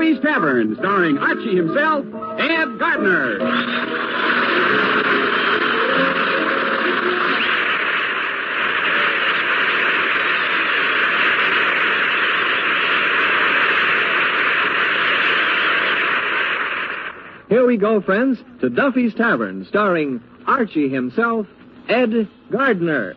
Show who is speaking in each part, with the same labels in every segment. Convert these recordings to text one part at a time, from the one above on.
Speaker 1: Duffy's Tavern, starring Archie himself, Ed Gardner.
Speaker 2: Here we go, friends, to Duffy's Tavern, starring Archie himself, Ed Gardner.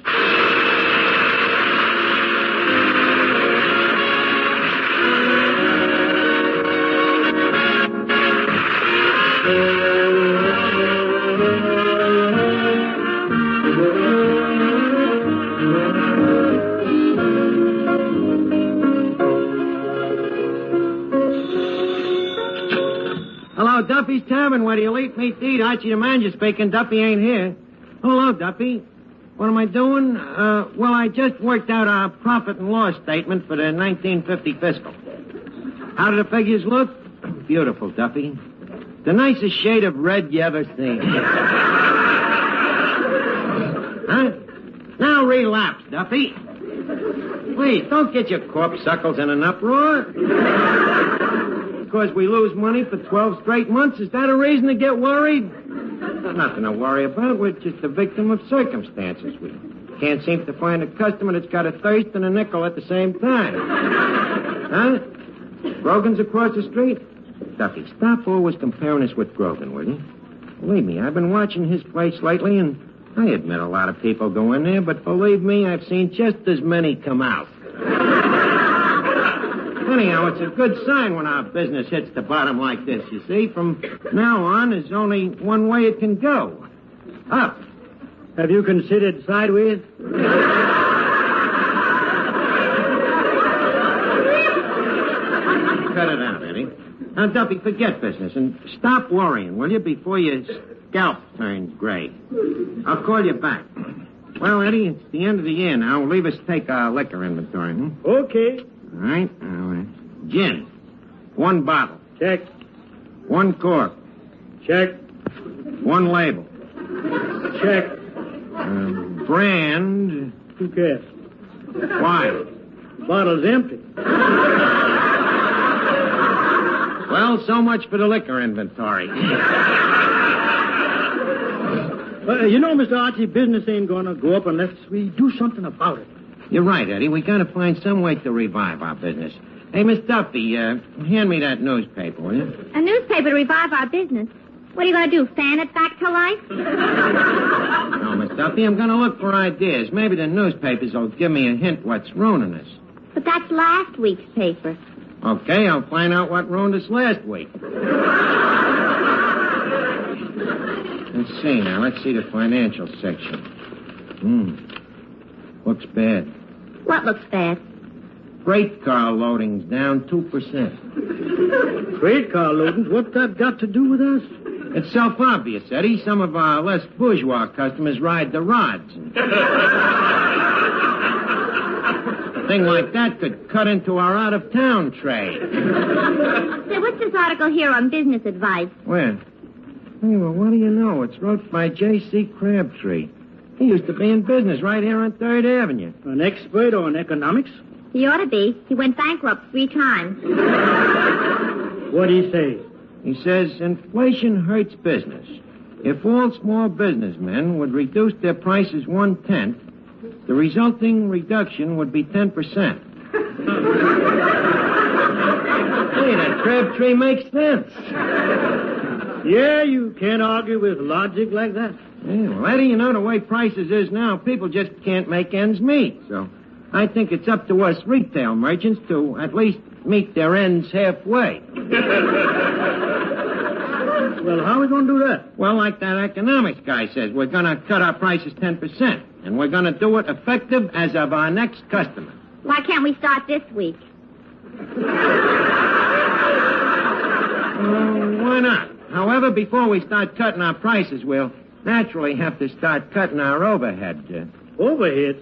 Speaker 3: Duffy's Tavern, where do you eat meat to eat? Archie the manager speaking. Duffy ain't here. Hello, Duffy. What am I doing? Well, I just worked out our profit and loss statement for the 1950 fiscal. How do the figures look? Beautiful, Duffy. The nicest shade of red you ever seen. Huh? Now relapse, Duffy. Please, don't get your corpuscles in an uproar. Because we lose money for 12 straight months, is that a reason to get worried? Nothing to worry about. We're just a victim of circumstances. We can't seem to find a customer that's got a thirst and a nickel at the same time. Huh? Grogan's across the street? Duffy, stop always comparing us with Grogan, will you? Believe me, I've been watching his place lately, and I admit a lot of people go in there, but believe me, I've seen just as many come out. Anyhow, it's a good sign when our business hits the bottom like this, you see. From now on, there's only one way it can go. Up.
Speaker 4: Have you considered sideways?
Speaker 3: Cut it out, Eddie. Now, Duffy, forget business and stop worrying, will you, before your scalp turns gray. I'll call you back. Well, Eddie, it's the end of the year now. Leave us take our liquor inventory,
Speaker 4: Okay.
Speaker 3: All right. Gin. 1 bottle.
Speaker 4: Check.
Speaker 3: 1 cork.
Speaker 4: Check.
Speaker 3: 1 label.
Speaker 4: Check.
Speaker 3: Brand.
Speaker 4: Who cares?
Speaker 3: Why?
Speaker 4: Bottle's empty.
Speaker 3: Well, so much for the liquor inventory.
Speaker 4: You know, Mr. Archie, business ain't going to go up unless we do something about it.
Speaker 3: You're right, Eddie. We got to find some way to revive our business. Hey, Miss Duffy, hand me that newspaper, will you?
Speaker 5: A newspaper to revive our business? What are you going to do, fan it back to life?
Speaker 3: No, Miss Duffy, I'm going to look for ideas. Maybe the newspapers will give me a hint what's ruining us.
Speaker 5: But that's last week's paper.
Speaker 3: Okay, I'll find out what ruined us last week. Let's see now. Let's see the financial section. Looks bad.
Speaker 5: What looks bad?
Speaker 3: Freight car loadings down 2%.
Speaker 4: Freight car loadings? What's that got to do with us?
Speaker 3: It's self-obvious, Eddie. Some of our less bourgeois customers ride the rods. A thing like that could cut into our out-of-town trade.
Speaker 5: Say, what's this article here on business advice?
Speaker 3: Where? Hey, well, what do you know? It's wrote by J.C. Crabtree. He used to be in business right here on 3rd Avenue.
Speaker 4: An expert on economics?
Speaker 5: He ought to be. He went bankrupt 3 times.
Speaker 4: What'd he say?
Speaker 3: He says, inflation hurts business. If all small businessmen would reduce their prices 1/10, the resulting reduction would be 10%. Hey, that Crabtree makes sense.
Speaker 4: Yeah, you can't argue with logic like that.
Speaker 3: Yeah, well, Eddie, you know, the way prices is now, people just can't make ends meet. So I think it's up to us retail merchants to at least meet their ends halfway.
Speaker 4: Well, how are we going to do that?
Speaker 3: Well, like that economics guy says, we're going to cut our prices 10%, and we're going to do it effective as of our next customer.
Speaker 5: Why can't we start this week?
Speaker 3: Why not? However, before we start cutting our prices, we'll naturally have to start cutting our overhead.
Speaker 4: Overhead?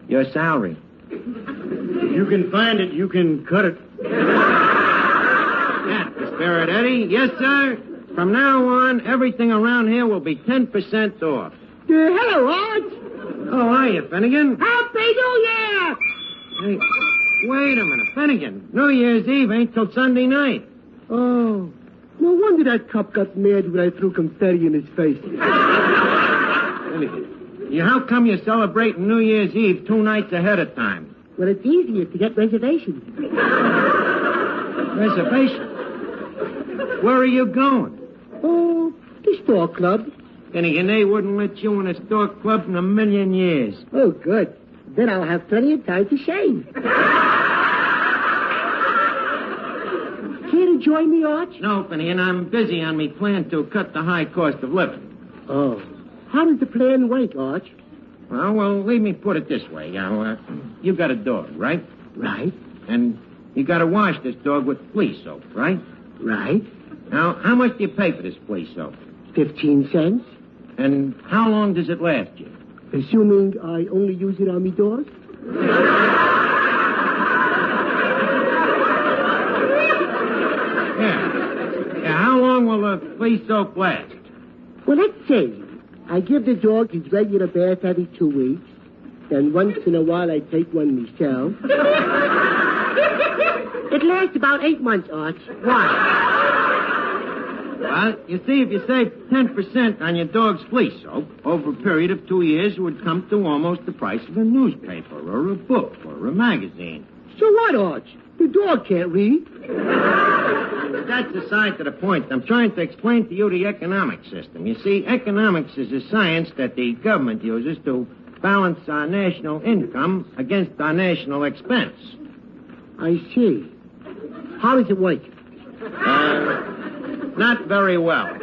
Speaker 3: Your salary.
Speaker 4: If you can find it, you can cut it.
Speaker 3: That's the spirit, Eddie. Yes, sir. From now on, everything around here will be 10% off.
Speaker 4: Hello, Arch.
Speaker 3: Oh, hiya, Finnegan.
Speaker 4: Happy New Year!
Speaker 3: Hey, wait a minute, Finnegan. New Year's Eve ain't till Sunday night.
Speaker 6: Oh, no wonder that cop got mad when I threw confetti in his face.
Speaker 3: How come you're celebrating New Year's Eve 2 nights ahead of time?
Speaker 6: Well, it's easier to get reservations.
Speaker 3: Reservation? Where are you going?
Speaker 6: Oh, the store club.
Speaker 3: And they wouldn't let you in a store club in a million years.
Speaker 6: Oh, good. Then I'll have plenty of time to shave. Care to join me, Arch?
Speaker 3: No, Finian, I'm busy on me plan to cut the high cost of living.
Speaker 6: Oh. How does the plan work, Arch?
Speaker 3: Well, let me put it this way. Now, you got a dog, right?
Speaker 6: Right.
Speaker 3: And you got to wash this dog with flea soap, right?
Speaker 6: Right.
Speaker 3: Now, how much do you pay for this flea soap?
Speaker 6: 15 cents.
Speaker 3: And how long does it last you?
Speaker 6: Assuming I only use it on me dog?
Speaker 3: Yeah, how long will the flea soap last?
Speaker 6: Well, let's say I give the dog his regular bath every 2 weeks. Then once in a while I take one myself. It lasts about 8 months, Arch. Why?
Speaker 3: Well, you see, if you save 10% on your dog's flea soap, over a period of 2 years, it would come to almost the price of a newspaper or a book or a magazine.
Speaker 6: So what, Arch? The dog can't read.
Speaker 3: That's aside to the point. I'm trying to explain to you the economic system. You see, economics is a science that the government uses to balance our national income against our national expense.
Speaker 6: I see. How does it work?
Speaker 3: Not very well.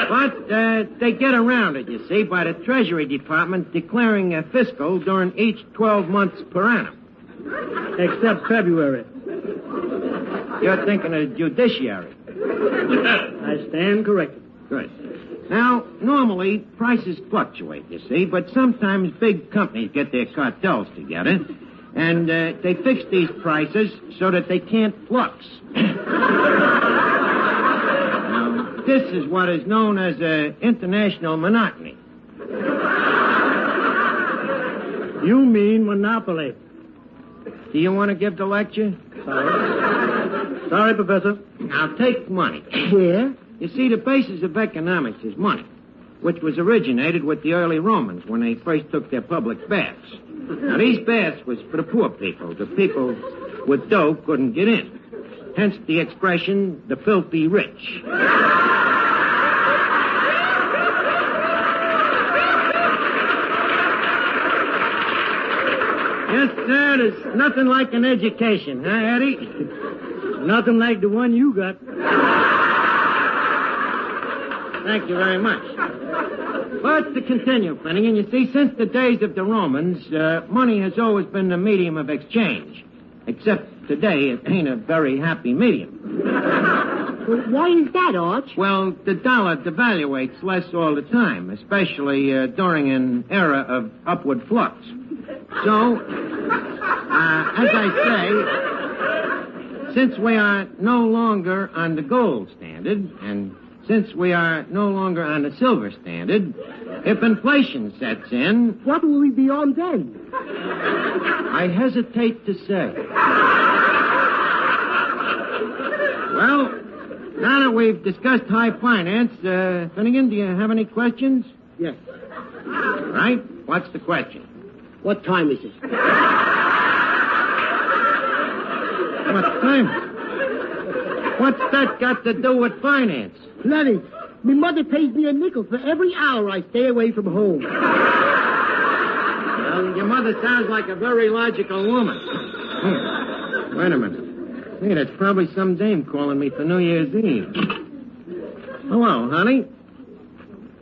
Speaker 3: But they get around it, you see, by the Treasury Department declaring a fiscal during each 12 months per annum.
Speaker 4: Except February.
Speaker 3: You're thinking of the judiciary.
Speaker 4: I stand corrected.
Speaker 3: Good. Now, normally, prices fluctuate, you see, but sometimes big companies get their cartels together, and they fix these prices so that they can't flux. Now, this is what is known as international monotony.
Speaker 4: You mean monopoly.
Speaker 3: Do you want to give the lecture?
Speaker 4: Sorry, Professor.
Speaker 3: Now, take money.
Speaker 6: Yeah?
Speaker 3: You see, the basis of economics is money, which was originated with the early Romans when they first took their public baths. Now, these baths was for the poor people. The people with dough couldn't get in. Hence the expression, the filthy rich. Yes, sir, there's nothing like an education, huh, Eddie?
Speaker 4: Nothing like the one you got.
Speaker 3: Thank you very much. But to continue, Finnegan, you see, since the days of the Romans, money has always been the medium of exchange. Except today, it ain't a very happy medium.
Speaker 6: Well, why is that, Arch?
Speaker 3: Well, the dollar devaluates less all the time, especially during an era of upward flux. So, as I say, since we are no longer on the gold standard, and since we are no longer on the silver standard, if inflation sets in...
Speaker 6: What will we be on then?
Speaker 3: I hesitate to say. Well, now that we've discussed high finance, Finnegan, do you have any questions?
Speaker 6: Yes.
Speaker 3: All right. What's the question?
Speaker 6: What time is it?
Speaker 3: What time? What's that got to do with finance?
Speaker 6: Plenty. My mother pays me a nickel for every hour I stay away from home.
Speaker 3: Well, your mother sounds like a very logical woman. Wait a minute. Hey, that's probably some dame calling me for New Year's Eve. Hello, honey.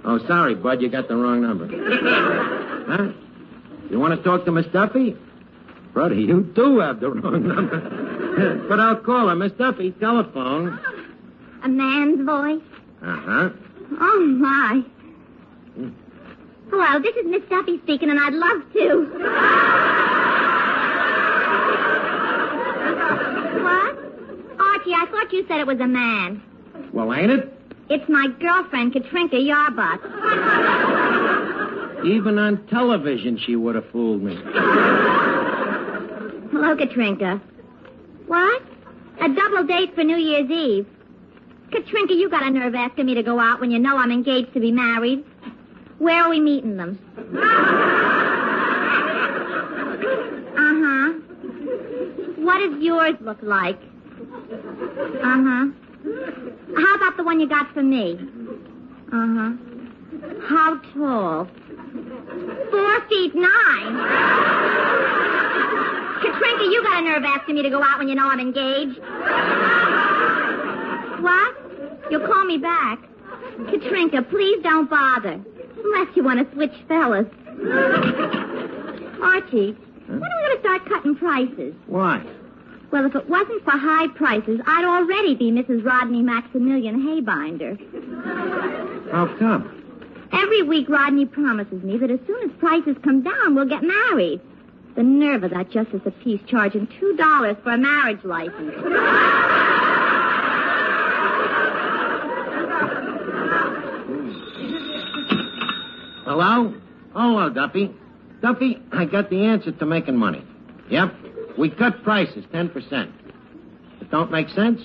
Speaker 3: Oh, sorry, Bud, you got the wrong number. Huh? You want to talk to Miss Duffy? Brother, you do have the wrong number. But I'll call her. Miss Duffy, telephone.
Speaker 5: A man's voice?
Speaker 3: Uh-huh.
Speaker 5: Oh, my. Hello, this is Miss Duffy speaking, and I'd love to. What? Archie, I thought you said it was a man.
Speaker 3: Well, ain't it?
Speaker 5: It's my girlfriend, Katrinka Yarbutz.
Speaker 3: Even on television, she would have fooled me.
Speaker 5: Hello, Katrinka. What? A double date for New Year's Eve. Katrinka, you got a nerve asking me to go out when you know I'm engaged to be married. Where are we meeting them? Uh-huh. What does yours look like? Uh-huh. How about the one you got for me? Uh-huh. How tall? 4'9". Katrinka, you got a nerve asking me to go out when you know I'm engaged. What? You'll call me back. Katrinka, please don't bother. Unless you want to switch fellas. Archie, when are we going to start cutting prices?
Speaker 3: Why?
Speaker 5: Well, if it wasn't for high prices, I'd already be Mrs. Rodney Maximilian Haybinder.
Speaker 3: How come?
Speaker 5: Every week, Rodney promises me that as soon as prices come down, we'll get married. The nerve of that justice of peace charging $2 for a marriage license.
Speaker 3: Hello? Hello, Duffy. Duffy, I got the answer to making money. Yep. We cut prices 10%. It don't make sense?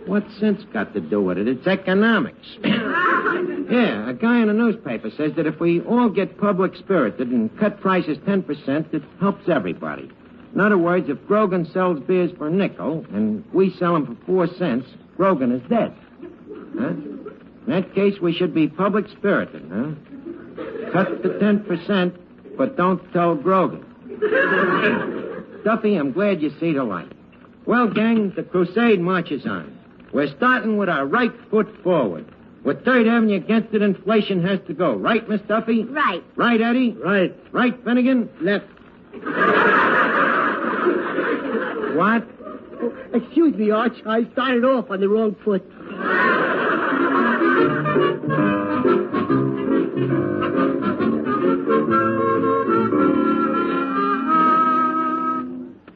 Speaker 3: What's sense got to do with it? It's economics. Yeah, a guy in a newspaper says that if we all get public-spirited and cut prices 10%, it helps everybody. In other words, if Grogan sells beers for a nickel and we sell them for 4 cents, Grogan is dead. Huh? In that case, we should be public-spirited, huh? Cut the 10%, but don't tell Grogan. Duffy, I'm glad you see the light. Well, gang, the crusade marches on. We're starting with our right foot forward. With 3rd Avenue against it, inflation has to go. Right, Miss Duffy?
Speaker 5: Right.
Speaker 3: Right, Eddie?
Speaker 4: Right.
Speaker 3: Right, Finnegan?
Speaker 6: Left.
Speaker 3: What?
Speaker 6: Oh, excuse me, Arch. I started off on the wrong foot.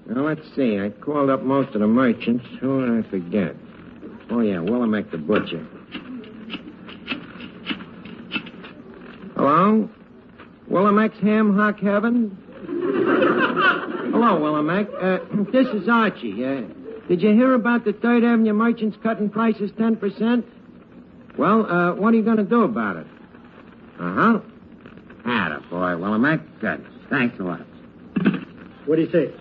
Speaker 3: Now, let's see. I called up most of the merchants. Who did I forget? Oh, yeah, Willamette the butcher. Hello? Willamette Ham Hock Heaven? Hello, Willamette. This is Archie. Did you hear about the 3rd Avenue merchants cutting prices 10%? Well, what are you going to do about it? Uh-huh. Attaboy, Willamette. Good. Thanks a lot.
Speaker 4: What do you say?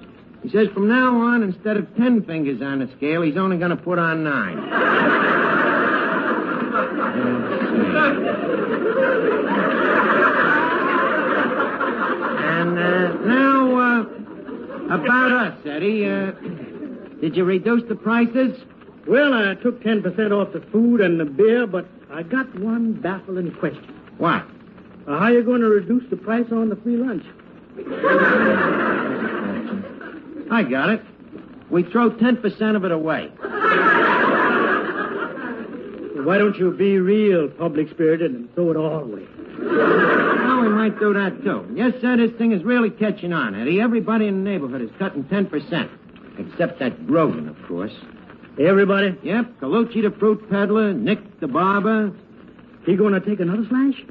Speaker 3: He says from now on, instead of 10 fingers on the scale, he's only going to put on 9. And now, about us, Eddie. Did you reduce the prices?
Speaker 4: Well, I took 10% off the food and the beer, but I got one baffling question.
Speaker 3: What?
Speaker 4: How are you going to reduce the price on the free lunch?
Speaker 3: I got it. We throw 10% of it away.
Speaker 4: Why don't you be real public-spirited and throw it all away?
Speaker 3: Well, we might do that, too. Yes, sir, this thing is really catching on, Eddie. Everybody in the neighborhood is cutting 10%. Except that Grogan, of course.
Speaker 4: Everybody?
Speaker 3: Yep, Colucci the fruit peddler, Nick the barber.
Speaker 4: He going to take another slash?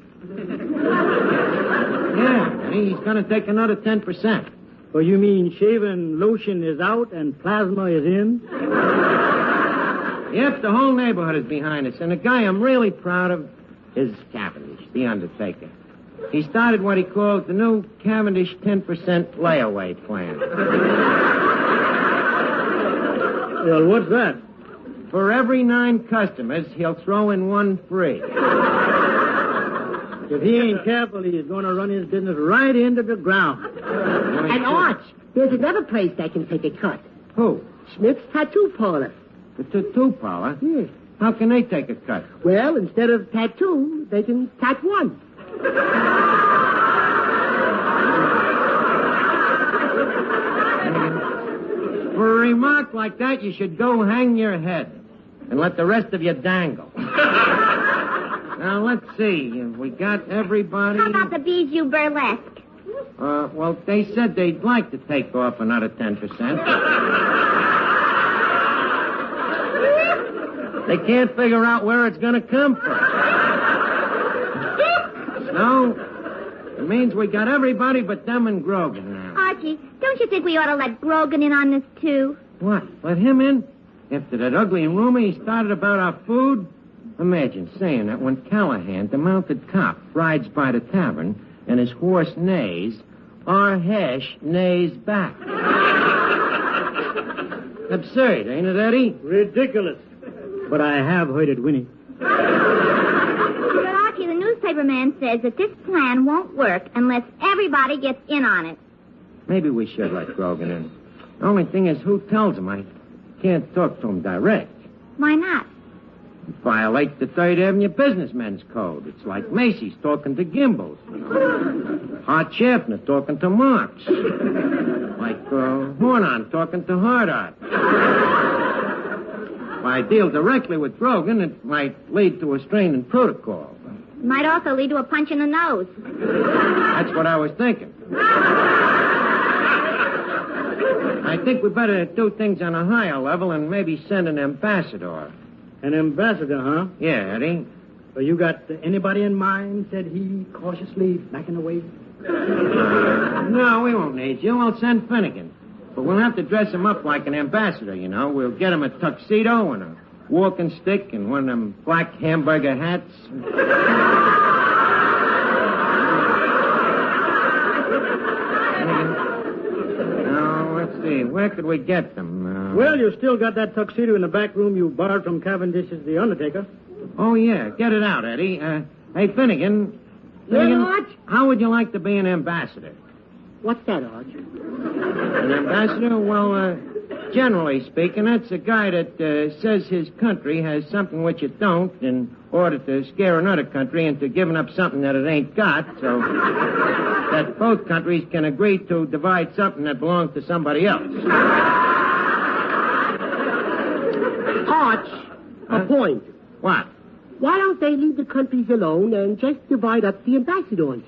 Speaker 3: Yeah, Eddie, he's going to take another 10%.
Speaker 4: Oh, you mean shaving lotion is out and plasma is in?
Speaker 3: Yep, the whole neighborhood is behind us. And the guy I'm really proud of is Cavendish, the undertaker. He started what he calls the new Cavendish 10% layaway plan.
Speaker 4: Well, what's that?
Speaker 3: For every 9 customers, he'll throw in 1 free.
Speaker 4: If he ain't careful, he's going to run his business right into the ground.
Speaker 6: And Arch, there's another place that can take a cut.
Speaker 3: Who?
Speaker 6: Smith's Tattoo Parlor.
Speaker 3: The tattoo parlor?
Speaker 6: Yes.
Speaker 3: How can they take a cut?
Speaker 6: Well, instead of tattoo, they can tat one.
Speaker 3: For a remark like that, you should go hang your head and let the rest of you dangle. Now, let's see. We got everybody.
Speaker 5: How about the Bijou Burlesque?
Speaker 3: Well, they said they'd like to take off another 10%. They can't figure out where it's going to come from. So, it means we got everybody but them and Grogan now.
Speaker 5: Archie, don't you think we ought to let Grogan in on this, too?
Speaker 3: What? Let him in? After that ugly rumor he started about our food? Imagine saying that when Callahan, the mounted cop, rides by the tavern and his horse neighs, our Hesh neighs back. Absurd, ain't it, Eddie?
Speaker 4: Ridiculous. But I have heard it, Winnie.
Speaker 5: But Archie, the newspaper man says that this plan won't work unless everybody gets in on it.
Speaker 3: Maybe we should let Grogan in. The only thing is, who tells him? I can't talk to him direct.
Speaker 5: Why not?
Speaker 3: It violates the 3rd Avenue Businessmen's Code. It's like Macy's talking to Gimbals. Hart Schaffner talking to Marx. Like Hornon talking to Hard Art. If I deal directly with Grogan, it might lead to a strain in protocol.
Speaker 5: It might also lead to a punch in the nose.
Speaker 3: That's what I was thinking. I think we better do things on a higher level and maybe send an ambassador.
Speaker 4: An ambassador, huh?
Speaker 3: Yeah, Eddie.
Speaker 4: So you got anybody in mind, said he, cautiously backing away?
Speaker 3: No, we won't need you. We'll send Finnegan. But we'll have to dress him up like an ambassador, you know. We'll get him a tuxedo and a walking stick and one of them black hamburger hats. Now, let's see. Where could we get them?
Speaker 4: Well, you still got that tuxedo in the back room you borrowed from Cavendish's The Undertaker.
Speaker 3: Oh, yeah. Get it out, Eddie. Hey, Finnegan. Finnegan,
Speaker 6: Arch?
Speaker 3: how would you like to be an ambassador?
Speaker 6: What's that, Arch?
Speaker 3: An ambassador? Well, generally speaking, that's a guy that says his country has something which it don't in order to scare another country into giving up something that it ain't got, so that both countries can agree to divide something that belongs to somebody else.
Speaker 6: Arch, a point.
Speaker 3: What?
Speaker 6: Why don't they leave the countries alone and just divide up the ambassadors?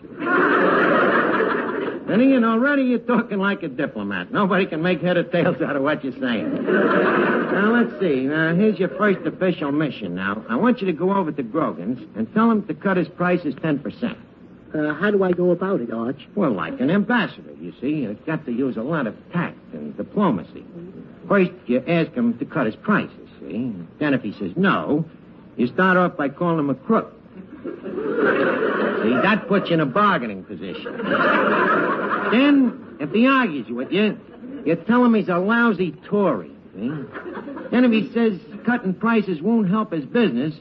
Speaker 3: Finnegan, already you're talking like a diplomat. Nobody can make head or tails out of what you're saying. Now, let's see. Here's your first official mission. Now, I want you to go over to Grogan's and tell him to cut his prices 10%.
Speaker 6: How do I go about it, Arch?
Speaker 3: Well, like an ambassador, you see. You've got to use a lot of tact and diplomacy. First, you ask him to cut his prices, see? Then if he says no, you start off by calling him a crook. See, that puts you in a bargaining position. Then, if he argues with you, you tell him he's a lousy Tory, see? Then if he says cutting prices won't help his business,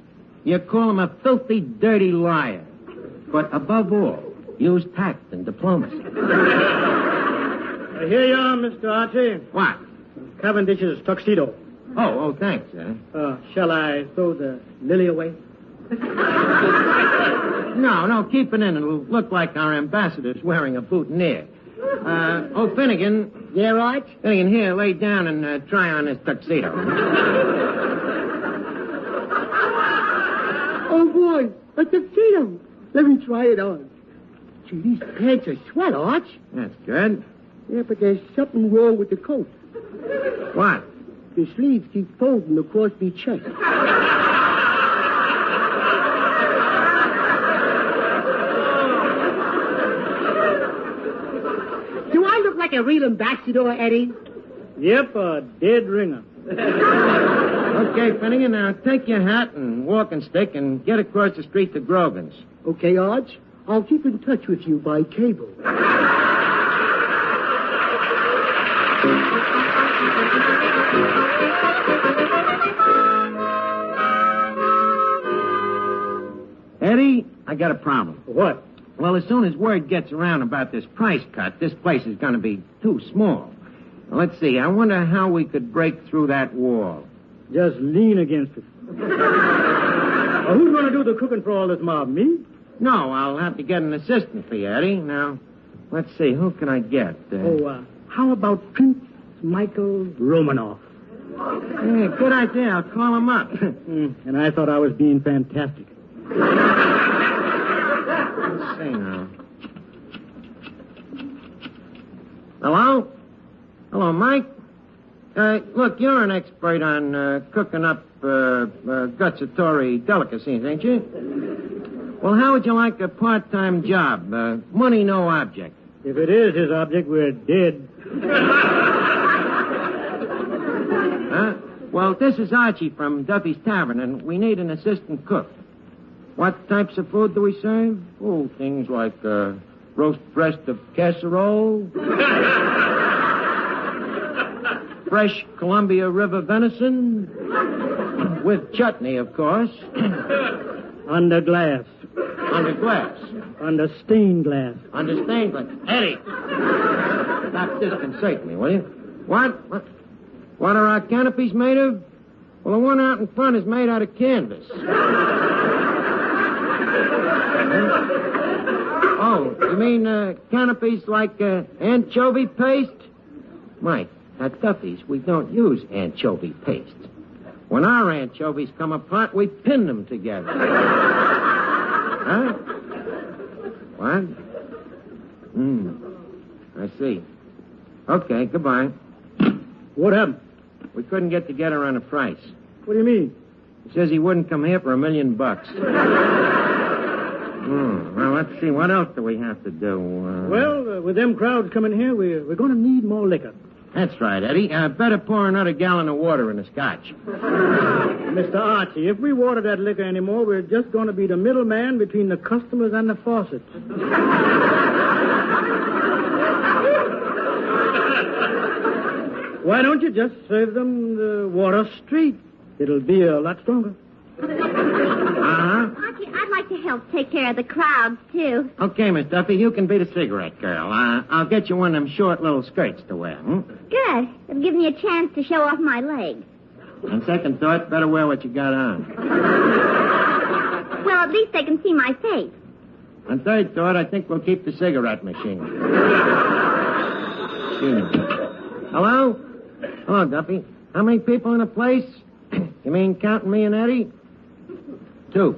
Speaker 3: you call him a filthy, dirty liar. But above all, use tact and diplomacy.
Speaker 4: Here you are, Mr. Archie.
Speaker 3: What?
Speaker 4: Cavendish's tuxedo.
Speaker 3: Oh, thanks,
Speaker 4: Shall I throw the lily away?
Speaker 3: No, keep it in. It'll look like our ambassador's wearing a boutonniere. Finnegan.
Speaker 6: Yeah, Arch?
Speaker 3: Finnegan, here, lay down and try on this tuxedo.
Speaker 6: Oh, boy, a tuxedo. Let me try it on. Gee, these pants are swell, Arch.
Speaker 3: That's good.
Speaker 6: Yeah, but there's something wrong with the coat.
Speaker 3: What?
Speaker 6: The sleeves keep folding across my chest. Do I look like a real ambassador, Eddie?
Speaker 4: Yep, a dead ringer.
Speaker 3: Okay, Finnegan, now take your hat and walking stick and get across the street to Grogan's.
Speaker 6: Okay, Arch. I'll keep in touch with you by cable.
Speaker 3: Eddie, I got a problem.
Speaker 4: What?
Speaker 3: Well, as soon as word gets around about this price cut, this place is going to be too small. Let's see, I wonder how we could break through that wall.
Speaker 4: Just lean against it. Well, who's going to do the cooking for all this mob? Me?
Speaker 3: No, I'll have to get an assistant for you, Eddie. Now, let's see, who can I get?
Speaker 4: How about Prince Michael Romanoff?
Speaker 3: Yeah, good idea. I'll call him up.
Speaker 4: And I thought I was being fantastic.
Speaker 3: Let's see now. Hello? Hello, Mike. Look, you're an expert on cooking up gustatory delicacies, ain't you? Well, how would you like a part-time job? Money, no object.
Speaker 4: If it is his object, we're dead.
Speaker 3: Huh? Well, this is Archie from Duffy's Tavern, and we need an assistant cook. What types of food do we serve? Oh, things like roast breast of casserole, fresh Columbia River venison, with chutney, of course.
Speaker 4: Under glass.
Speaker 3: Under glass.
Speaker 4: Under stained glass.
Speaker 3: Under stained glass. Eddie! Stop disconcerting me, will you? What? What are our canopies made of? Well, the one out in front is made out of canvas. Oh, you mean canopies like anchovy paste? Mike, at Duffy's, we don't use anchovy paste. When our anchovies come apart, we pin them together. Huh? What? I see. Okay, goodbye.
Speaker 4: What happened?
Speaker 3: We couldn't get together on a price.
Speaker 4: What do you mean?
Speaker 3: He says he wouldn't come here for $1 million. Well, let's see. What else do we have to do?
Speaker 4: Well, with them crowds coming here, we're going to need more liquor.
Speaker 3: That's right, Eddie. Better pour another gallon of water in the scotch.
Speaker 4: Mr. Archie, if we water that liquor anymore, we're just going to be the middleman between the customers and the faucets. Why don't you just serve them the water straight? It'll be a lot stronger.
Speaker 5: Archie, I'd like to help take care of the crowds, too.
Speaker 3: Okay, Miss Duffy, you can be the cigarette girl. I'll get you one of them short little skirts to wear.
Speaker 5: Good. It'll give me a chance to show off my legs.
Speaker 3: On second thought, better wear what you got on.
Speaker 5: Well, at least they can see my face.
Speaker 3: On third thought, I think we'll keep the cigarette machine. Excuse me. Hello? Hello, Duffy. How many people in the place? You mean counting me and Eddie? 2.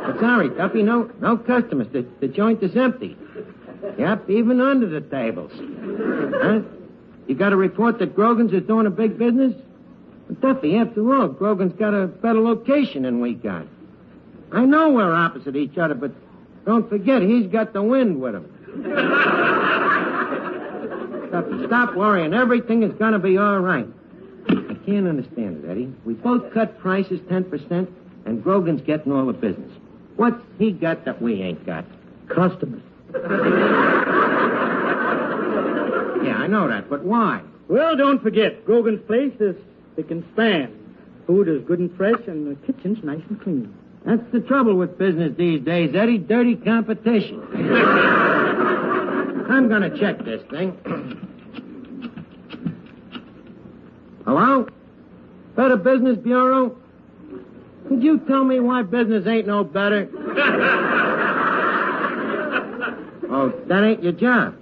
Speaker 3: But sorry, Duffy, no customers. The joint is empty. Yep, even under the tables. Huh? You got a report that Grogan's is doing a big business? But Duffy, after all, Grogan's got a better location than we got. I know we're opposite each other, but don't forget, he's got the wind with him. Duffy, stop worrying. Everything is going to be all right. I can't understand it, Eddie. We both cut prices 10%, and Grogan's getting all the business. What's he got that we ain't got?
Speaker 4: Customers.
Speaker 3: Yeah, I know that, but why?
Speaker 4: Well, don't forget, Grogan's place is spick and span. Food is good and fresh, and the kitchen's nice and clean.
Speaker 3: That's the trouble with business these days, Eddie. Dirty competition. I'm going to check this thing. Hello? Better Business Bureau? Could you tell me why business ain't no better? Oh, that ain't your job.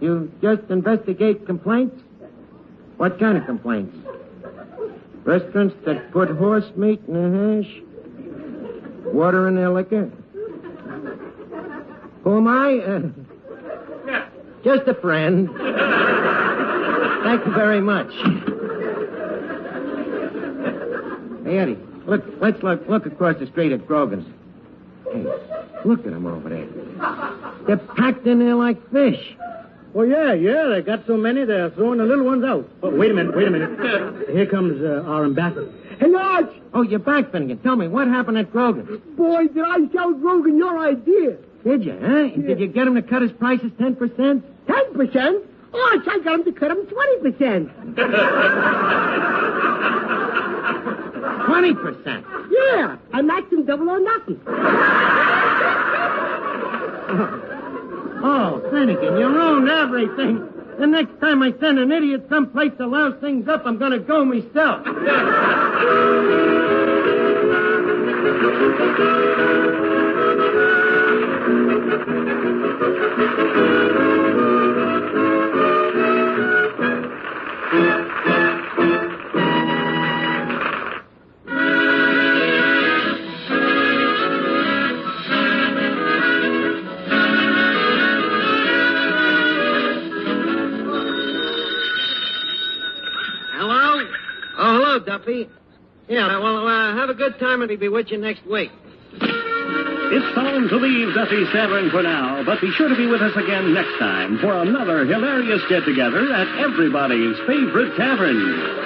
Speaker 3: You just investigate complaints? What kind of complaints? Restaurants that put horse meat in their hash? Water in their liquor? Who am I? Just a friend. Thank you very much. Hey, Eddie, let's look across the street at Grogan's. Hey, look at them over there. They're packed in there like fish.
Speaker 4: Oh, yeah, they got so many, they're throwing the little ones out. Oh, wait a minute. Here comes our ambassador.
Speaker 6: Hey, Arch!
Speaker 3: Oh, you're back, Finnegan. Tell me, what happened at Grogan's?
Speaker 6: Boy, did I tell Grogan your idea.
Speaker 3: Did you, huh? Yeah. Did you get him to cut his prices 10%?
Speaker 6: 10%? Arch, I got him to cut him 20%.
Speaker 3: 20%?
Speaker 6: Yeah, I matched him double or nothing.
Speaker 3: Oh, Finnegan, you ruined everything. The next time I send an idiot someplace to louse things up, I'm going to go myself. Duffy. Yeah, well, have a good time and we'll be with you next week.
Speaker 1: It's time to leave Duffy's Tavern for now, but be sure to be with us again next time for another hilarious get-together at everybody's favorite tavern.